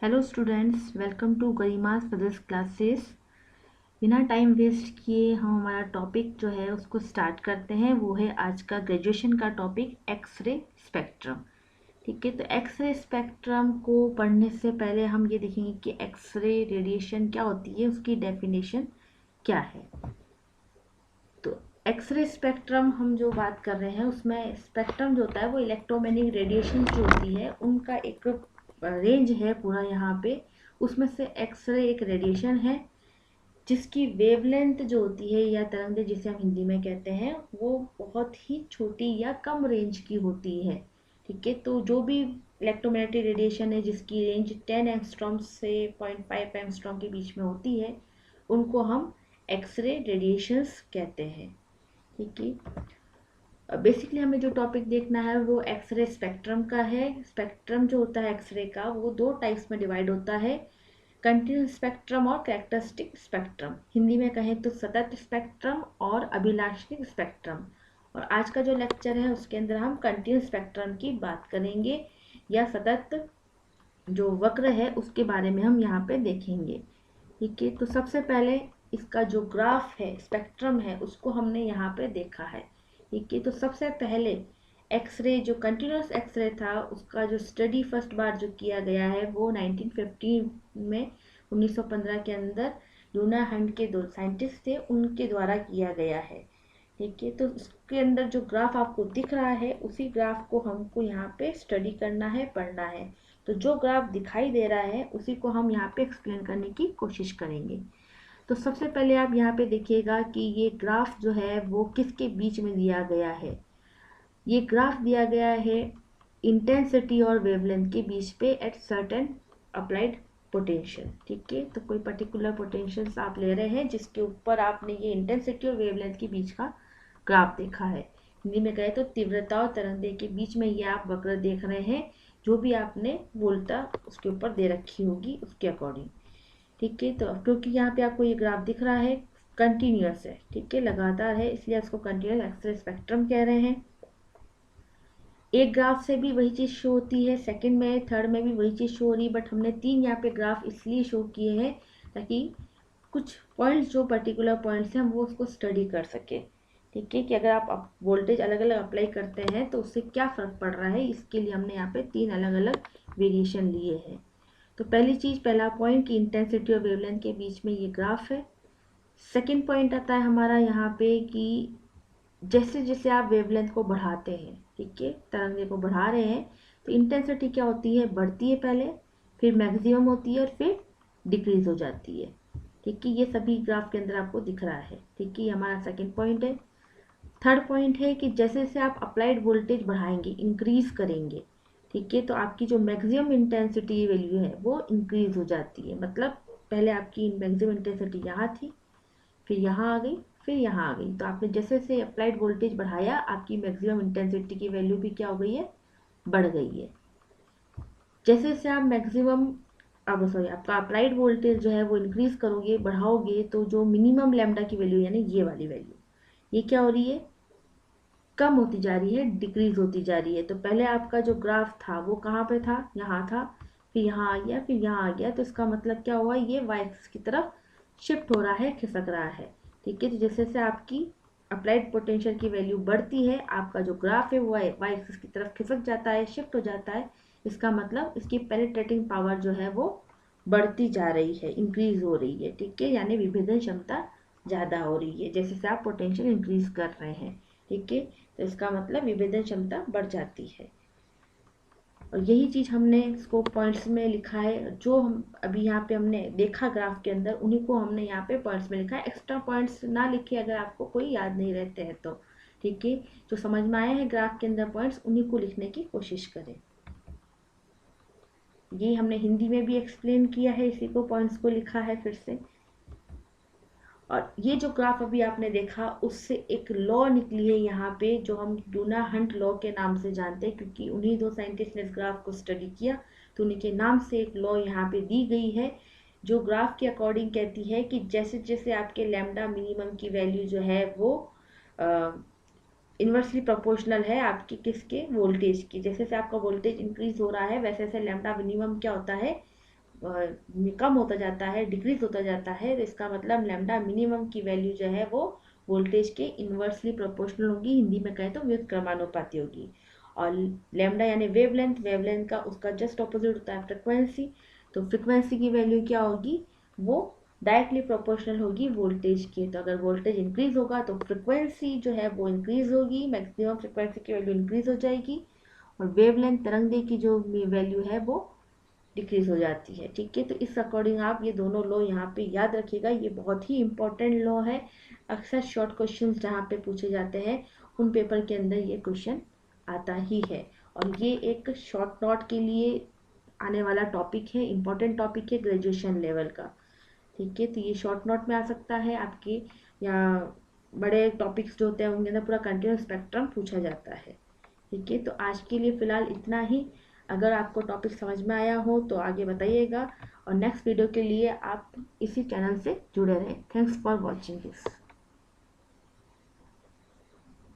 Hello students, welcome to Garima's physics classes. बिना time waste किए हम हमारा टॉपिक जो है उसको स्टार्ट करते हैं। वो है आज का ग्रेजुएशन का टॉपिक एक्सरे स्पेक्ट्रम। ठीक है, तो एक्सरे स्पेक्ट्रम को पढ़ने से पहले हम ये देखेंगे कि एक्सरे रेडिएशन क्या होती है, उसकी डेफिनेशन क्या है। तो एक्सरे स्पेक्ट्रम हम जो बात कर रहे हैं उसमें स्पेक्ट्रम जो होता है वो इलेक्ट्रोमैग्नेटिक रेडिएशन जो होती है उनका एक रेंज है पूरा यहाँ पे। उसमें से एक्सरे एक रेडिएशन है जिसकी वेवलेंथ जो होती है या तरंगदैर्घ्य जिसे हम हिंदी में कहते हैं वो बहुत ही छोटी या कम रेंज की होती है। ठीक है, तो जो भी इलेक्ट्रोमैग्नेटिक रेडिएशन है जिसकी रेंज 10 एंगस्ट्रॉम से 0.5 एंगस्ट्रॉम के बीच में होती है उनको हम एक्सरे रेडिएशंस कहते हैं। ठीक है, बेसिकली हमें जो टॉपिक देखना है वो एक्सरे स्पेक्ट्रम का है। स्पेक्ट्रम जो होता है एक्सरे का वो दो टाइप्स में डिवाइड होता है, कंटिन्यूस स्पेक्ट्रम और कैरेक्टरिस्टिक स्पेक्ट्रम। हिंदी में कहें तो सतत स्पेक्ट्रम और अभिलाषिक स्पेक्ट्रम। और आज का जो लेक्चर है उसके अंदर हम कंटिन्यूस स्पेक्ट्रम की बात करेंगे या सतत जो वक्र है उसके बारे में हम यहाँ पे देखेंगे। ठीक है, तो सबसे पहले इसका जो ग्राफ है स्पेक्ट्रम है उसको हमने यहाँ पे देखा है। ठीक है, तो सबसे पहले एक्सरे जो कंटिन्यूस एक्सरे था उसका जो स्टडी फर्स्ट बार जो किया गया है वो 1915 में 1915 के अंदर लूना हंट के दो साइंटिस्ट थे उनके द्वारा किया गया है। ठीक है, तो उसके अंदर जो ग्राफ आपको दिख रहा है उसी ग्राफ को हमको यहाँ पे स्टडी करना है, पढ़ना है। तो जो ग्राफ दिखाई दे रहा है उसी को हम यहाँ पे एक्सप्लेन करने की कोशिश करेंगे। तो सबसे पहले आप यहाँ पे देखिएगा कि ये ग्राफ जो है वो किसके बीच में दिया गया है। ये ग्राफ दिया गया है इंटेंसिटी और वेवलेंथ के बीच पे एट सर्टेन अप्लाइड पोटेंशियल। ठीक है, तो कोई पर्टिकुलर पोटेंशियल आप ले रहे हैं जिसके ऊपर आपने ये इंटेंसिटी और वेवलेंथ के बीच का ग्राफ देखा है। हिंदी में कहे तो तीव्रता और तरंगदैर्घ्य के बीच में ये आप वक्र देख रहे हैं, जो भी आपने वोल्टा उसके ऊपर दे रखी होगी उसके अकॉर्डिंग। ठीक है, तो क्योंकि यहाँ पे आपको ये ग्राफ दिख रहा है कंटिन्यूअस है, ठीक है, लगातार है, इसलिए इसको कंटिन्यूअस एक्सरे स्पेक्ट्रम कह रहे हैं। एक ग्राफ से भी वही चीज़ शो होती है, सेकंड में थर्ड में भी वही चीज़ शो हो रही है, बट हमने तीन यहाँ पे ग्राफ इसलिए शो किए हैं ताकि कुछ पॉइंट्स जो पर्टिकुलर पॉइंट्स हैं हम वो उसको स्टडी कर सके। ठीक है, कि अगर आप वोल्टेज अलग अलग अप्लाई करते हैं तो उससे क्या फ़र्क पड़ रहा है, इसके लिए हमने यहाँ पे तीन अलग अलग वेरिएशन लिए हैं। तो पहली चीज़, पहला पॉइंट कि इंटेंसिटी और वेवलेंथ के बीच में ये ग्राफ है। सेकेंड पॉइंट आता है हमारा यहाँ पे कि जैसे जैसे आप वेवलेंथ को बढ़ाते हैं, ठीक है, तरंगे को बढ़ा रहे हैं, तो इंटेंसिटी क्या होती है, बढ़ती है पहले, फिर मैक्सिमम होती है और फिर डिक्रीज हो जाती है। ठीक है, ये सभी ग्राफ के अंदर आपको दिख रहा है। ठीक है, ये हमारा सेकेंड पॉइंट है। थर्ड पॉइंट है कि जैसे जैसे आप अप्लाइड वोल्टेज बढ़ाएंगे, इंक्रीज करेंगे, ठीक है, तो आपकी जो मैक्सिमम इंटेंसिटी वैल्यू है वो इंक्रीज हो जाती है। मतलब पहले आपकी मैक्सिमम इंटेंसिटी यहाँ थी, फिर यहाँ आ गई, फिर यहाँ आ गई, तो आपने जैसे जैसे अप्लाइड वोल्टेज बढ़ाया आपकी मैक्सिमम इंटेंसिटी की वैल्यू भी क्या हो गई है, बढ़ गई है। जैसे जैसे आप मैक्सिमम अब सॉरी आपका अप्लाइड वोल्टेज जो है वो इंक्रीज करोगे, बढ़ाओगे, तो जो मिनिमम लैम्डा की वैल्यू यानी ये वाली वैल्यू, ये क्या हो रही है, कम होती जा रही है, डिक्रीज होती जा रही है। तो पहले आपका जो ग्राफ था वो कहाँ पे था, यहाँ था, फिर यहाँ आ गया, फिर यहाँ आ गया, तो इसका मतलब क्या हुआ, ये वाई एक्सिस की तरफ शिफ्ट हो रहा है, खिसक रहा है। ठीक है, तो जैसे जैसे आपकी अप्लाइड पोटेंशियल की वैल्यू बढ़ती है आपका जो ग्राफ है वो वाई एक्सिस की तरफ खिसक जाता है, शिफ्ट हो जाता है। इसका मतलब इसकी पेनिट्रेटिंग पावर जो है वो बढ़ती जा रही है, इंक्रीज हो रही है। ठीक है, यानी विभेदन क्षमता ज़्यादा हो रही है जैसे जैसे आप पोटेंशियल इंक्रीज कर रहे हैं। ठीक है, तो इसका मतलब विभेदन क्षमता बढ़ जाती है। और यही चीज़ हमने इसको पॉइंट्स में लिखा है, जो हम अभी यहाँ पे हमने देखा ग्राफ के अंदर उन्हीं को हमने यहाँ पे पॉइंट्स में लिखा है। एक्स्ट्रा पॉइंट्स ना लिखे अगर आपको कोई याद नहीं रहते हैं तो। ठीक है, जो समझ में आए हैं ग्राफ के अंदर पॉइंट्स उन्हीं को लिखने की कोशिश करें। ये हमने हिंदी में भी एक्सप्लेन किया है, इसी को पॉइंट्स को लिखा है फिर से। और ये जो ग्राफ अभी आपने देखा उससे एक लॉ निकली है यहाँ पे जो हम डूना हंट लॉ के नाम से जानते हैं, क्योंकि उन्हीं दो साइंटिस्ट ने इस ग्राफ को स्टडी किया तो उन्हीं के नाम से एक लॉ यहाँ पे दी गई है, जो ग्राफ के अकॉर्डिंग कहती है कि जैसे जैसे आपके लैम्डा मिनिमम की वैल्यू जो है वो इन्वर्सली प्रोपोर्शनल है आपकी किसके, वोल्टेज की। जैसे जैसे आपका वोल्टेज इंक्रीज हो रहा है वैसे वैसे लैम्डा मिनिमम क्या होता है, कम होता जाता है, डिक्रीज होता जाता है, तो इसका मतलब लैम्डा मिनिमम की वैल्यू जो है वो वोल्टेज के इन्वर्सली प्रोपोर्शनल होगी, हिंदी में कहें तो व्युत्क्रमानुपाती होगी। और लैम्डा यानी वेवलेंथ, वेवलेंथ का उसका जस्ट ऑपोजिट होता है फ्रिक्वेंसी। तो फ्रिक्वेंसी की वैल्यू क्या होगी, वो डायरेक्टली प्रोपोर्शनल होगी वोल्टेज के। तो अगर वोल्टेज इंक्रीज होगा तो फ्रिक्वेंसी जो है वो इंक्रीज होगी, मैक्सिमम फ्रिक्वेंसी की वैल्यू इंक्रीज हो जाएगी, और वेवलेंथ तरंगदैर्घ्य की जो वैल्यू है वो डिक्रीज हो जाती है। ठीक है, तो इस अकॉर्डिंग आप ये दोनों लॉ यहाँ पे याद रखिएगा, ये बहुत ही इंपॉर्टेंट लॉ है। अक्सर शॉर्ट क्वेश्चन जहाँ पे पूछे जाते हैं उन पेपर के अंदर ये क्वेश्चन आता ही है। और ये एक शॉर्ट नोट के लिए आने वाला टॉपिक है, इम्पॉर्टेंट टॉपिक है ग्रेजुएशन लेवल का। ठीक है, तो ये शॉर्ट नोट में आ सकता है आपके, या बड़े टॉपिक्स जो होते हैं उनके अंदर पूरा कंटिन्यूस स्पेक्ट्रम पूछा जाता है। ठीक है, तो आज के लिए फ़िलहाल इतना ही। अगर आपको टॉपिक समझ में आया हो तो आगे बताइएगा, और नेक्स्ट वीडियो के लिए आप इसी चैनल से जुड़े रहें। Thanks for watching this.